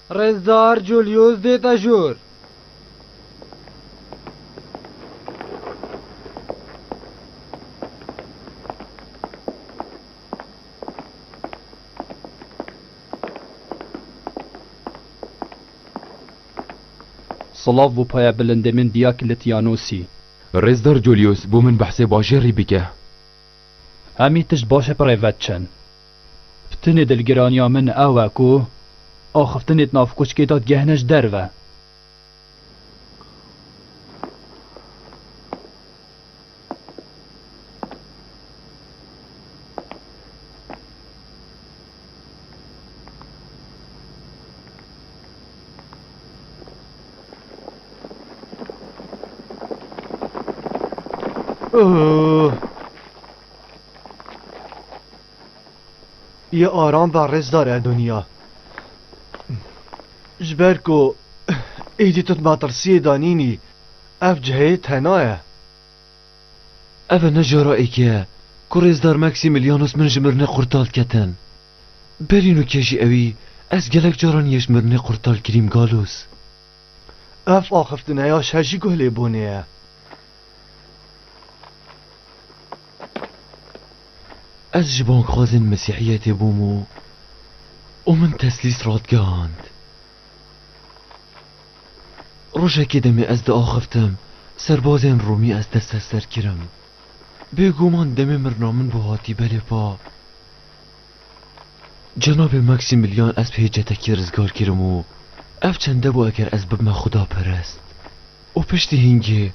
رزدار جولیوس دیتا جور صلاف بو پایا بلنده من دیاکلتیانوسی رزدار جولیوس بو من بحث باجری بکه همی تشت باشه پریوت چن فتنه دلگرانیا من اوکو آخفتنه ناف کچکیتات گهنش دروه یه آرام بر رزدار دنیا جبرکو ایدی تت ماترسی دانینی اف جهه تنایه اوه نجارا ایکه که رزدار ماکسیمیلیانوس من جمرنه قرطال کتن برینو کجی اوی از گلک جاران یش مرنه قرطال کریم گالوس اف آخفتنه یا شجی گهلی بونه از جبان خوازن مسیحیت بومو ومن تسلیس رادگاند روژه که دمی از ده آخفتم سربازین رومی از دست سر کرم بگومان دمی مرنامن بو هاتی بله پا جناب ماکسیمیلیان از پیجتکی رزگار کرم و اف چنده بو اگر از ببم خدا پرست و پشتی هنگی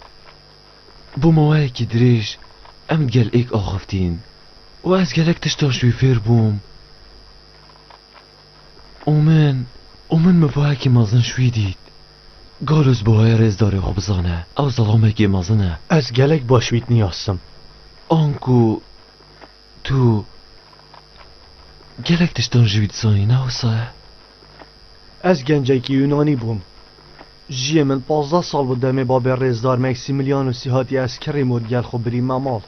بو موایی که دریش ام گل ایک آخفتین و از گلک تشتاشوی فیر بوم ومن مباها که مازن شوی دید گالوس بوهای رزدار خوبزانه او ظلامه که مازنه از گلک باشویت نیاستم آنکو تو گلک تشتان جوید زانی نوسا از گنجه که یونانی بوم جیه من 15 سال بود دمی باب رزدار ماکسیمیلیانوسی هاتی از کریمود گل خو بری ممال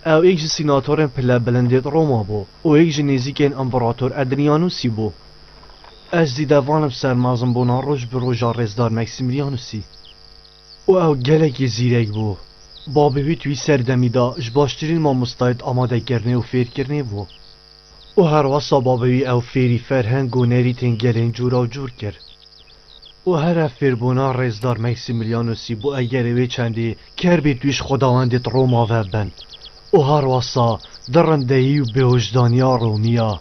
او ایک سیناتورن پله بلندیت روما بو و ایک نزیکین امپراتور ادریانوسی بو از دیدوانم سرمازم بونا روش به روژا رزدار ماکسیمیلیانوسی و او گلکی زیرک بو بابی توی سردمی دا جباشترین ما مستعد آماده کرنه و فیر کرنه بو و هر واسا بابی او فیری فرهنگ و نریتین گلین جورا و جور کرد و هر افیر بونا رزدار ماکسیمیلیانوسی بو اگر اوی چندی کر بی تویش خداوندت روما و بند و هر واسا درندهی و بهوجدانیا رومیا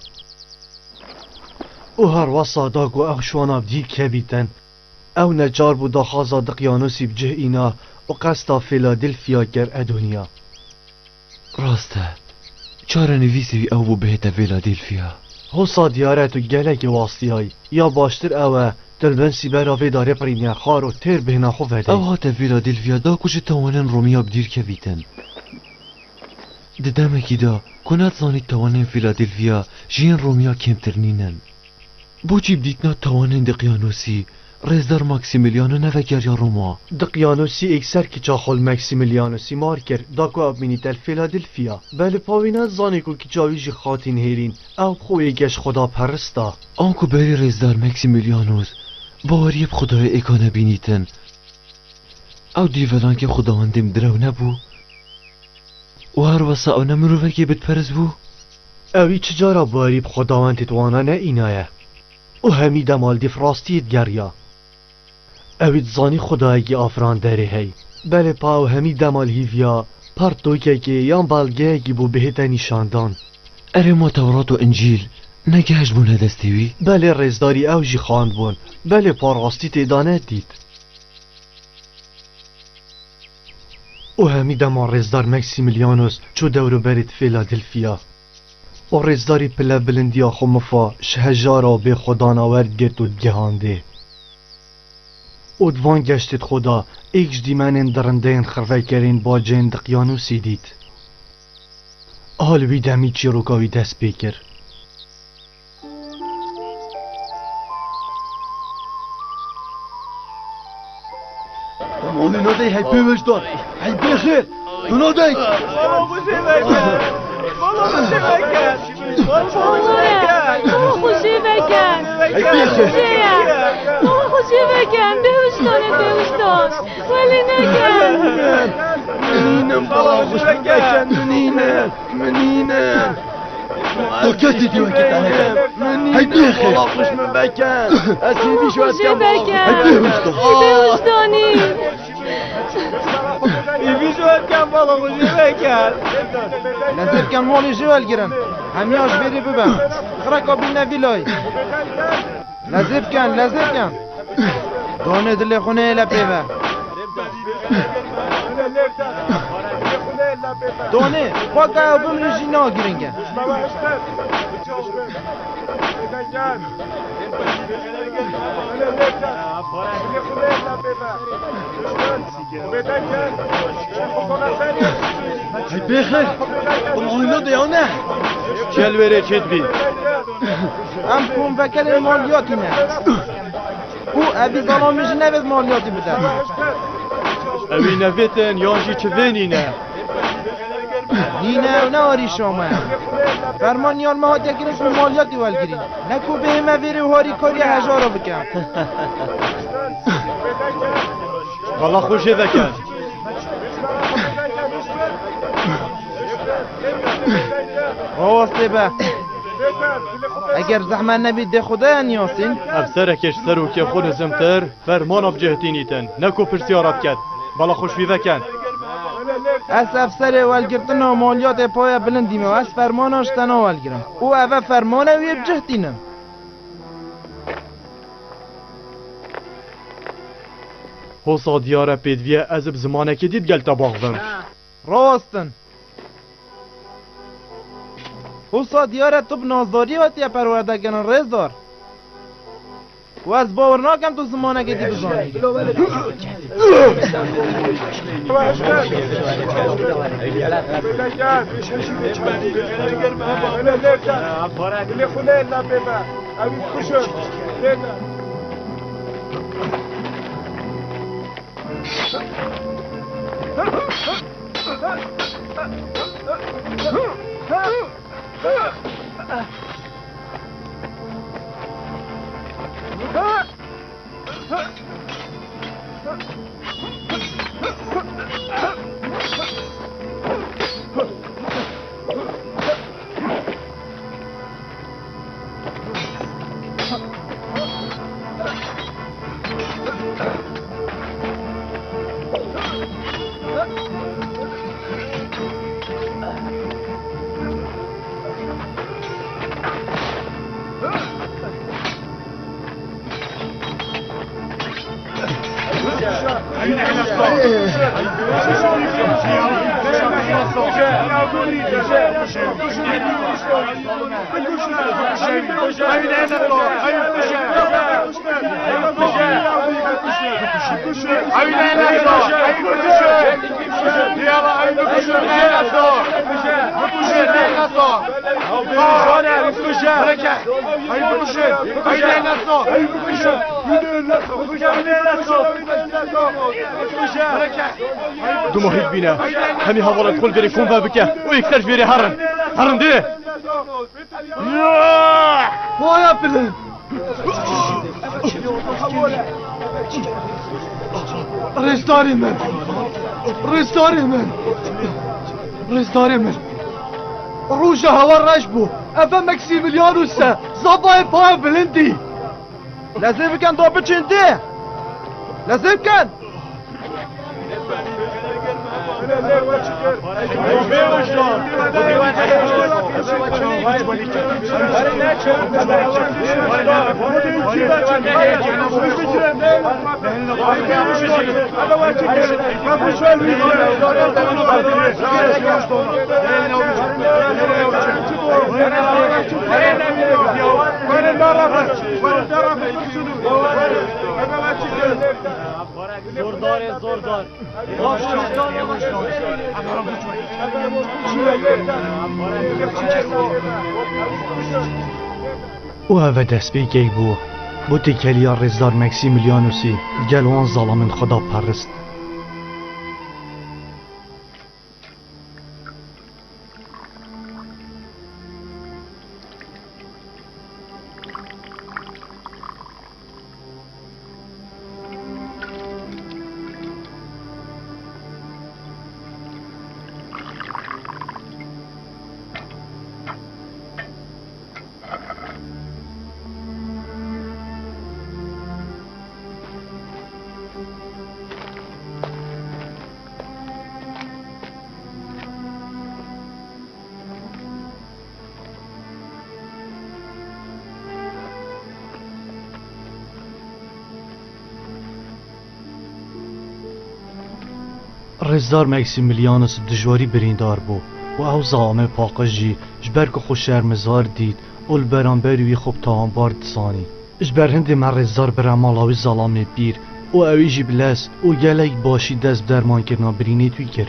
و هر واسا داگو او شوانا بدید که بیتن او نجار بو داخازا دقیانوسی بجه اینا و قصدا فیلادلفیا گر ادونیا راسته چاره نویسی او بو بهتا فیلادلفیا حسا دیارت و گلک واسطی های یا باشتر اوه دلبنسی براوی داره پرینیا خار و تیر بهنا خو وده او هاتا فیلادلفیا دا کش توانن رومیا بدیر که بیتن ددامکی دا کنات زانید توانن فیلادلفیا جین رومیا کمتر نینن بوچی بدیتنا توانن دقیانوسی رزدار ماکسیمیلیانو نوگر یا روما دقیانوسی اکسر که چاخل ماکسیمیلیانوسی مار کرد داکو اب مینیتل فیلادلفیا بله پاوینات زانیکو که جاویجی خاتین هیرین او خوی گش خدا پرستا آنکو بری رزدار ماکسیمیلیانوس باوریب خدای اکانه بینیتن او دیولان که خداوندم درو نبو و هر واسه او نمروه که بتپرز بو اوی چجارا باریب خداوند توانا نه اینایه و همی دمال دیفراستیت گریا اوید زانی خدایگی آفران داره هی بله پاو همی دمال هیویا پرتوکه که یان بلگه گی بو بهتا نشاندان اره ما تورات و انجیل نگهش بونه دستیوی بله رزداری او جی خواند بون بله پاراستی تیدانه دید و همی دمان رزدار ماکسیمیلیانوس چو دورو برید فیلادلفیا و رزداری پله بلندیا خو مفا شهجارا به خدا ناورد گرد و گهانده و دوان گشتید خدا ایکش دیمنین درندین خروه کرین با جین دقیانوسی دید حال وی دمی چی روکاوی دست بکر مولينو دي هيبي وجدان هيبي خير اونو دای خوشی بکن خوشی بکن بهوشتان ولی نکن منینم بالا خوش بکن منینم تو کسی دیو که تنه منینم بالا خوش بکن اسیدی شو خوشی بکن بهوشتانی ایوی شوید کن بالا خوشی بکن نزد کن مالی جوال گرم همیاش بری ببم خرکا بی نویلای لذب کن دانه دل خونه ایلا پیوه دانه خواکا او بمریشی نا گرنگه بخیر اونو دیانه چل بره چت بی هم کن وکل مالیاتی نه او اوی ظلامیشی نوید مالیاتی بده اوی نویتن یانشی چه وینینه نینه و نهاری شما فرمان یان مهات یکیرش به مالیاتی والگیرین نکو به همه ویری و هاری کاری هجارا بکن بالا خوشی بکن رواسته به اگر زحمت نبید ده خدا نیاسین افسرکش سرو که خود زمتر فرمان اب جهتینیتن نکو پرسیارت کد بالا خوش بی بکن از افسر والگرتن و مالیات پای بلندیم و از فرماناش تنا والگرم او اوه فرمانه وی بجهتینم حوصا دیاره پیدویه از زمانه که دید گل تباغدم راستن حسا دیارت تو بنازداری و تیه پرورده کنن ریز دار و از باور ناکم تو زمانه که دی بزانی دو محیط بینه همی حوالت خل بری کن بکه و یکترش بری هرن ده بایا بلند رستاری من روش هوا رش بو افا مکسیمیلیان و سه زبای پای بلندی لازم کن دو بچنده لازم کن زوردار او اوه دست بیگی بو بو تکلیا رزدار مکسیمیلیانوسی گل وان ظالمن خدا پرست رزدار مکسیمیلیانوس دجواری بریندار بو و او زعامه پاقش جی جبر که خوش شرمزار دید اول برانبروی خوب تاان بارد سانی جبر هنده من رزدار برامالاوی ظلام بیر و اوی جی بلس و گلک باشی دست درمان کرنا برینی توی کر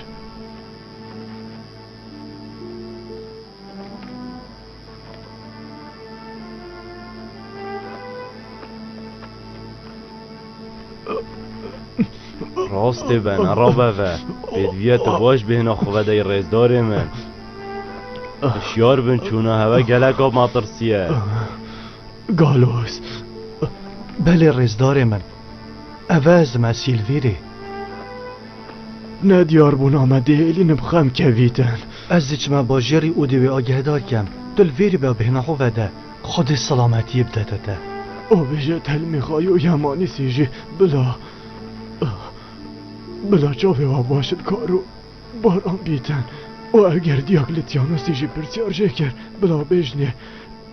راست بن عربه و بدویت باش بهنا خوده رزدار من اشیار بن چونه هوا گلک آب مطرسیه گالوس بله رزدار من اوز مسیل ویره ندیار بون آمده ایلین بخم کویتن از چما باجری او دوی آگهدار کم دل ویری به بهنا خوده خود سلامتی بدته او بجه تل میخوای و یمانی سیجی بلا جاوه و باشد کارو باران بیتن و اگر دیاکلتیانو سیجی پرسیار جکر بلا بجنه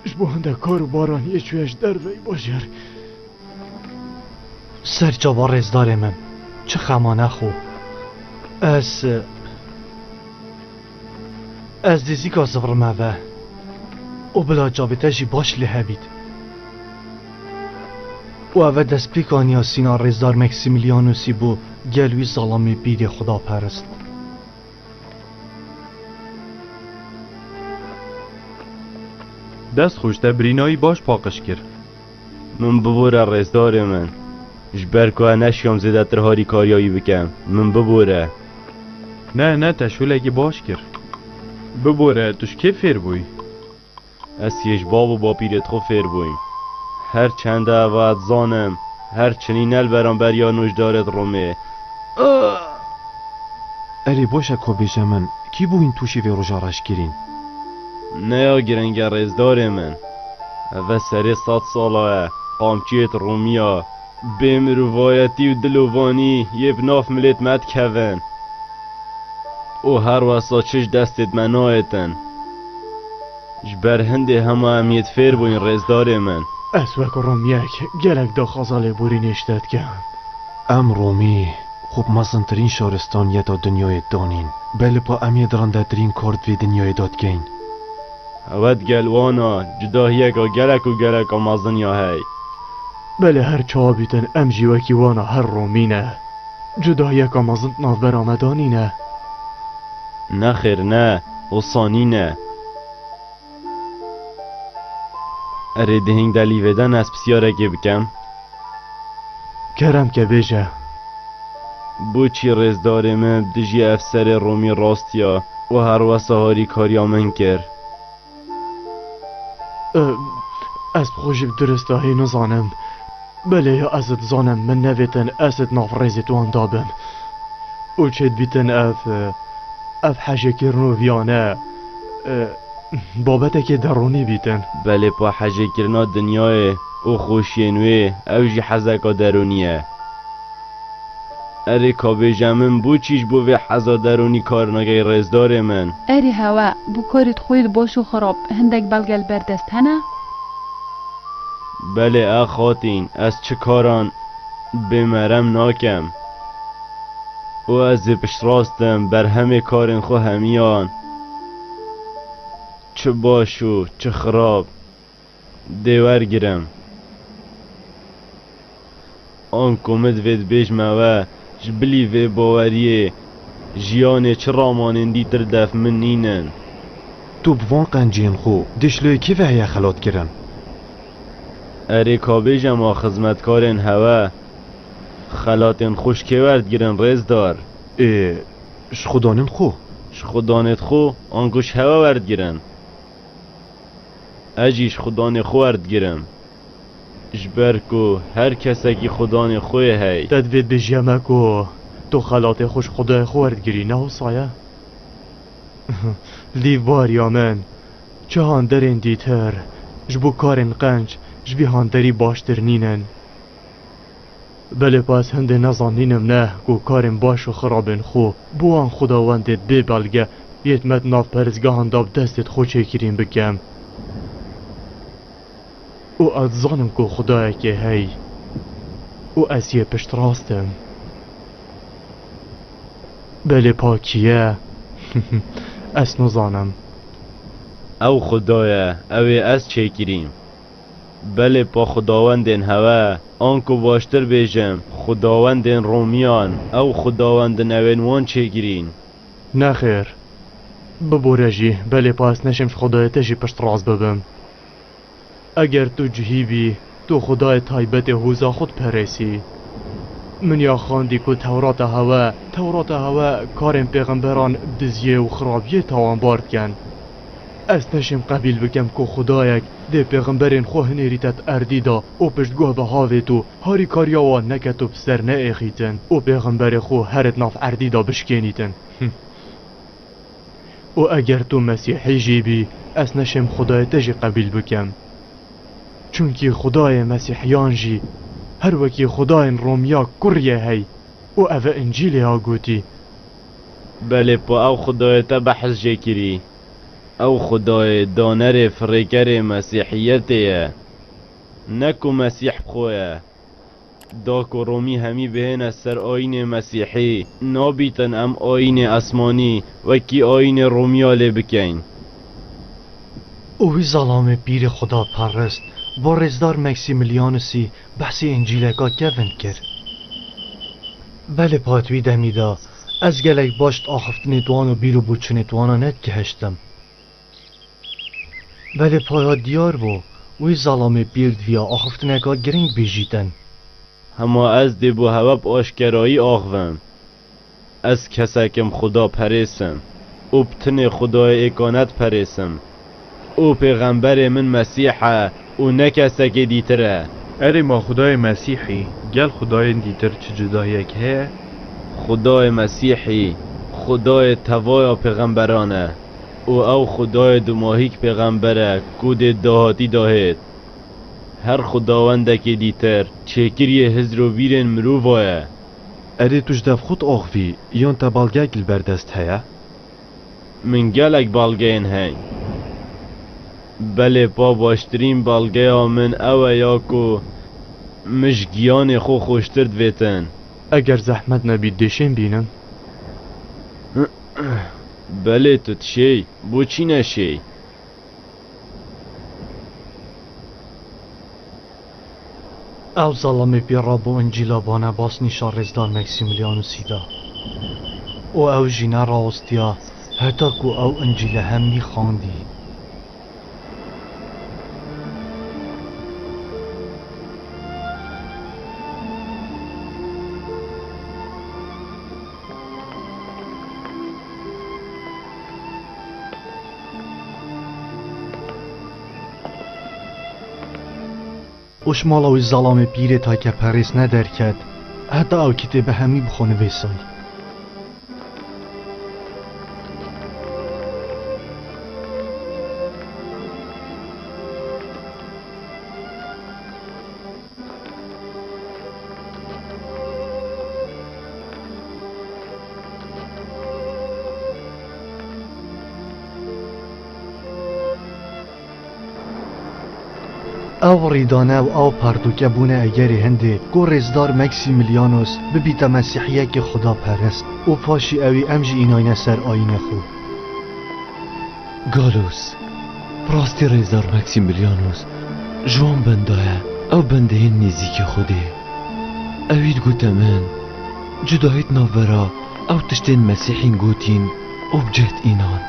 جبو هنده کارو بارانی چویش در وی باشر سر جاوا رزدار من چه خمانه خو از دیزی که زغر موه و بلا جابته جی باش لحبید و اوه دست پیکانیا سینا رزدار مکسیمیلیانوسی بو گلوی ظلامی بید خدا پرست دست خوشته برینایی باش پاقش کر من ببوره رزدار من جبر که نشیام زیده تر هاری کاریایی بکم من ببوره نه تشویلگی باش کر ببوره توش که فیر بوی از یش باب و با پیرت خو فیر بویم هر چنده واد زانم هر چنین البران بریا نوش دارد رومه اری باشه که بیشه من کی بو این توشی و روژارش گیرین نیا گرنگ رزدار من و سری 100 ساله قامچیت رومیا بیم روایتی و دلوانی یه بناف ملیت مد کون او هر واسا چش دستت منایتن جبر هنده همه امیت فیر بوین رزدار من اسوک رومیک گلک دا خازال بوری نشتد کن ام رومی خوب مزنترین شارستانیه دا دنیای دانین بله با امی درنده ترین کارد وی دنیای داد گین اود گلوانا جداهیه که گلک و گلک و مزنیا هی بله هر چا بیتن ام جیوکی وانا هر رومینه جدا یک آمازند ناف برامدانی نه نه خیر نه و ثانی نه اره دهنگ دلی ودن از بسیاره که بکم کرم که بیجه بو چی رزدار من دجی افسر رومی راستیا و هر واسه هاری کاریا من کر از بخوشی درسته هی نزانم بله یا ازت زانم من نویتن ازت ناف ریزی تو اندابم او چید بیتن اف حاجه کرنو ویانه بابته که درونی بیتن بله پا حاجه کرنا دنیای او خوشینوی او جی حزکا درونیه اره کابه جمن بو چیش بو وی حزا درونی کارناگه رزدار من اری هوا بو کارت خوید باش و خراب هندک بلگل بردست هنه؟ بله اخواتین از چه کاران بمرم ناکم و از پشت راستم بر همه کارن خو همیان چه باشو چه خراب دیور گیرم آن کومد وید بیش موه جبلی وی باوریه جیان چه رامانندی تر دف من نینن تو بوان قنجین خو دشلوی کی وحیه خلات گرن اره کابه جما خدمتکارن هوا خلاتن خوش که ورد گیرن رز دار خدانن خو خدانت خو آنگوش هوا ورد گیرن اجیش خدان خو ورد گیرم جبرکو هر کسی که خدان خوی هی تدوید بجیمکو تو خلات خوش خدای خورد گیری نه سایه لیوار یا من چه هاندرین دیتر جبو کارن قنج جبی هاندری باشتر نینن بله پس هنده نزانینم نه گو کارن باش و خرابن خو بوان خداوندت ببلگه یتمت ناف پرزگاه هنداب دستت خو چکرین بگم او از زانم کو خدای که هی او از یه پشت راستم بله پاکیه اس نزانم او خدایه اوی از چه گیریم بله پا خداوندین هوا آنکو باشتر بیجم خداوندین رومیان او خداوندین اوین وان چه گیرین نخیر ببورجی بله پاس نشمش خدایتشی پشت راز ببم اگر تو جهیبی تو خدای تایبت هوزا خود پرسی من یا خواندی که تورات هوا کارم پیغمبران دزیه و خرابیه تاوان بارد کن از نشم قبیل بکم که خدایک ده پیغمبرین خواه نیریتت اردیدا او پشتگوه به هاوی تو هاری کاریاوان نکتو بسر نه ایخیتن او پیغمبر خواه هرت ناف اردیدا بشکنیتن و اگر تو مسیحی جیبی از نشم خدایتجی قبیل بکم چونکی خدای مسیحیان جی هر وکی خدای رومیا کریه هی و او انجیل ها گوتی بله پا او خدایتا بحث جه کری او خدای دانر فریکر مسیحیتیه نکو مسیح بخواه داکو رومی همی بهن سر آین مسیحی نابیتن ام آین اسمانی وکی آین رومیاله بکن اوی ظلام پیر خدا پرست با رزدار مکسیمیلیانوسی بحثی انجیلکا گوند کرد بله پاتوی دمیدا از گلک باشت آخفت نتوان و بیرو بوچ نتوانا نت گهشتم بله پایا دیار بو وی ظلام پیر دویا آخفت نکا گرنگ بیجیتن اما از دی بو هواب آشکرایی آخوم از کسکم خدا پریسم او بتن خدای اکانت پریسم او پیغمبر من مسیحه او نکسک دیتره اره ما خدای مسیحی گل خدای دیتر چه جدایک هه خدای مسیحی خدای توای پیغمبرانه او خدای دماهیک پیغمبره کود دهاتی داهید هر خداونده که دیتر چکری هزر و بیرن مروفایه اره توش دف خود آخوی یان تا بالگه گل بردست هیا من گلک بالگه این هنگ بله پا باشترین بالگه ها من او یاکو مشگیان خو خوشترد ویتن اگر زحمت نبید دشین بینم بله تو تشی بو چی نشی او ظلام پیر را بو انجیلا بانه باس نیشا رزدار مکسیمیلیانوسی دا او جینا راستیا حتی کو او انجیل هم می خواندی اشمالاوی ظلام پیره تا که پریس ندرکد حتی او کتاب همی بخونه ویسای او ریدانه و او پرتوکه بونه اگری هنده گو رزدار مکسیمیلیانوس ببیت مسیحیه که خدا پرست و پاشی اوی امجی ایناینه سر آینه خو گالوس راستی رزدار مکسیمیلیانوس جوان بندایه او بنده این نزیک خوده اوید گوته من جدایت نوبرا او تشتین مسیحین گوتین او بجهت اینان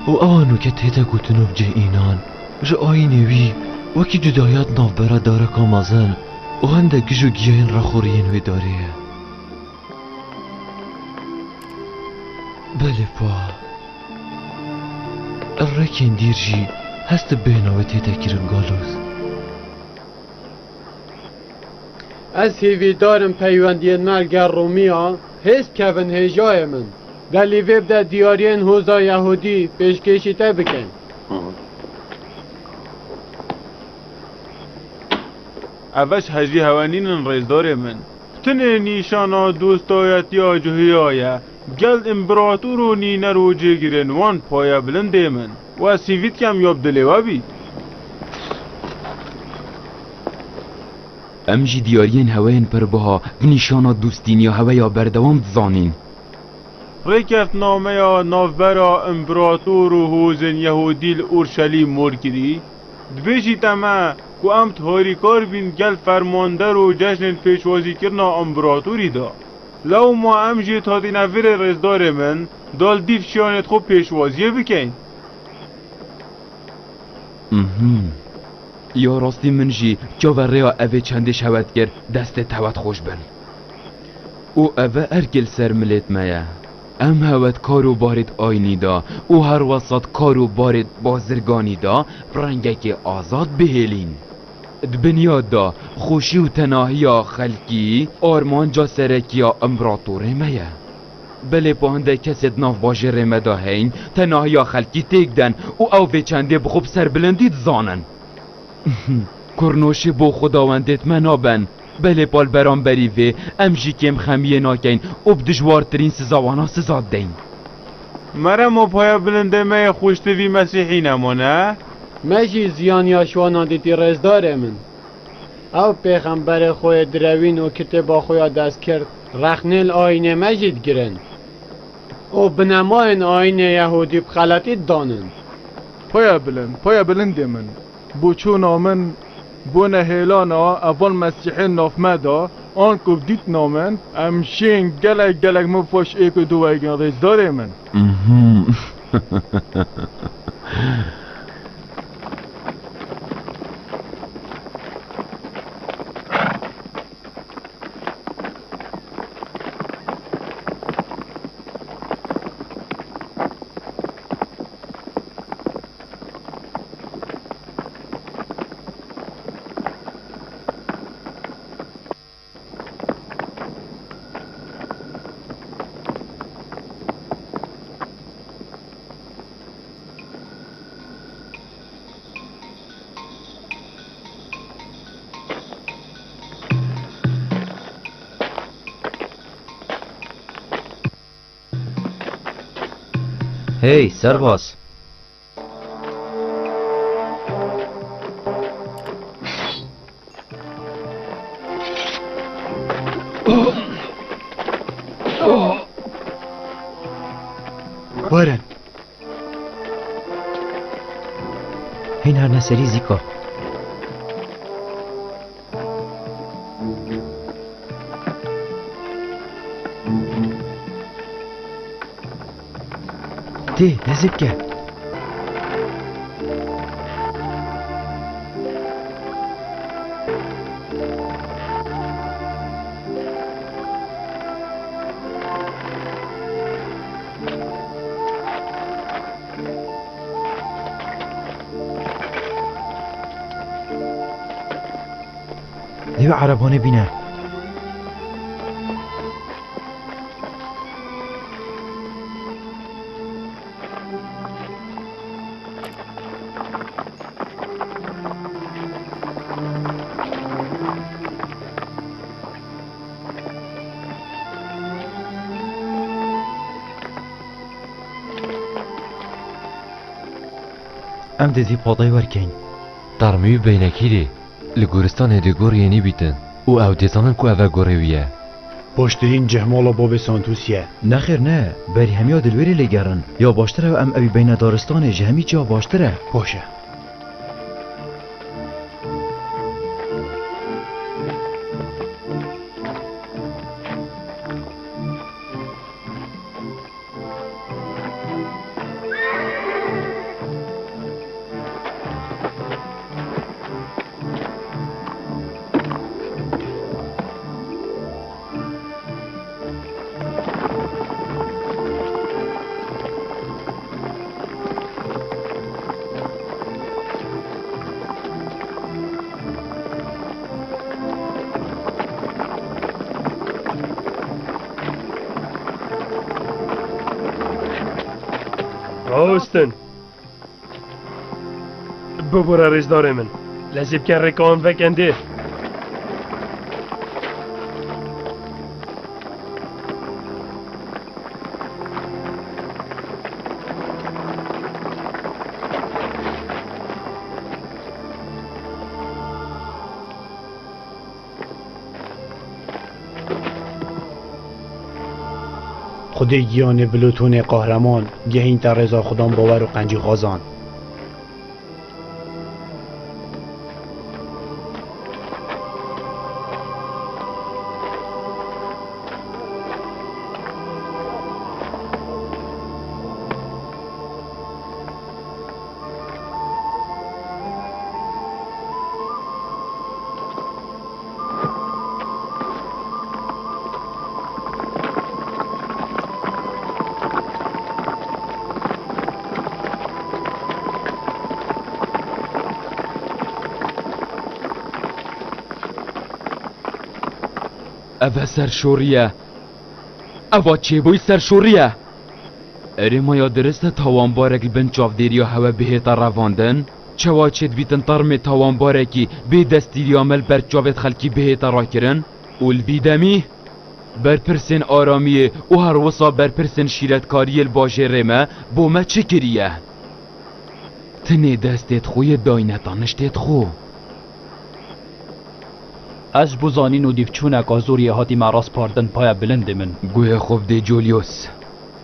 و اوانو که تیتا گوتنو بجه اینان جو آینه وی وکی جدایت نوبرا داره کامازن و هنده گجو گیاین را خورین وی داره بله پا الرکین دیر جی هست بیناوی تیتا کرن گالوس از هیوی دارم پیوندین مرگر رومیا هست کون هجای من ولی ویب در دیارین هوزا یهودی پیشکشیته بکن اوش هجی هوانین رزدار من بتنه نیشانا دوستایتی آجوهی آیا گلد امبراتور و نینر و جگرن وان پایا بلنده من و سیویت کم یاب دلیوا بید ام جی دیارین هواین پر بها و نیشانا دوستین یا هوا یا بردوام دزانین ریکفت نامه یا نافبرا امپراتور و هوزن یهودی اورشلیم مور کری دبیجی تمه که ام تهاریکار بین گل فرماندر و جشن پیشوازی کرنا امپراتوری دا لو ما ام جی تادی نویر رزدار من دال دیف شیانت خوب پیشوازیه بکن یا راستی من جی جاوریا اوه چنده شود گر دست توت خوش بن او اوه ارگل سر ملیت مایه ام هوت کارو بارد آینی دا او هر وسط کارو بارد بازرگانی دا فرنگه که آزاد بهلین دبنیا دا خوشی و تناهی خلکی آرمان جا سرکی امپراتوره مایه بله پاهنده کسی ناف باشه رمه دا هین تناهی خلکی تیک دن او به چنده بخوب سر بلندید زانن کرنوشی بو خداوندت منابن بله پال برام بریوه امجی کم خمیه ناکین او بدجوارترین سزاوانا سزاد دین مرم و پایا بلنده می خوشتوی مسیحی نمانه مجی زیان یاشوانا دیتی رزدار من او پیغمبر خوی دروین و کتبا خویا دست کرد رخنل آینه مجید گرن او بنماین آینه یهودی بخلطی دانن پایا بلند من بو چون آمن بو نهیلانا اول مسیحی ناف مدا آن کف دیت نامن امشین گلک مفاش ایک دو ایگن رزدار من هی سرباز بارن هین هر نسری زیکا ده نزد که دیو عربانه بینه ام دیدی پادای ورکین ترمی بینکیری لگورستان هدگور یعنی بیتن او او دیزانن کو اوه گورویه باشترین جهمالا باب سانتوسیه نخیر نه بری همیا دلوری لگرن یا باشتره و ام اوی بین دارستان جهمی جا باشتره باشه راستن ببرا رزدار من لازم كان ريكون فكنده خودی گیان بلوتون قهرمان گهین تا رضا خودم باور و قنجی غازان. اوه سرشوریه اوه چه بوی سرشوریه اره ما یا درسته تاوانبارک بن چافدیریا هوا بهتا رواندن چوا چید بیتن ترم تاوانبارکی به دستیری عمل بر چاوت خلکی بهتا را کرن اول بیدمی برپرسن آرامیه و هر وصا برپرسن شیرتکاری الباجه رمه بو ما چه کریه تنه دستت خوی داینتانشتت خو از بوزانین و دیفچونک آزوری هاتی مراس پاردن پایا بلند من گوه خوب دی جولیوس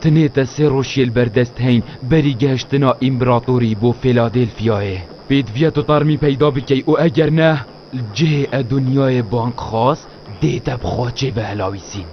تنه تسه روشیل بردست هین بری گشتنا امبراتوری بو فیلادلفیاه بید ویتو ترمی پیدا بکی و اگر نه جه دنیای بانک خاص دیتا بخواچه و هلاویسین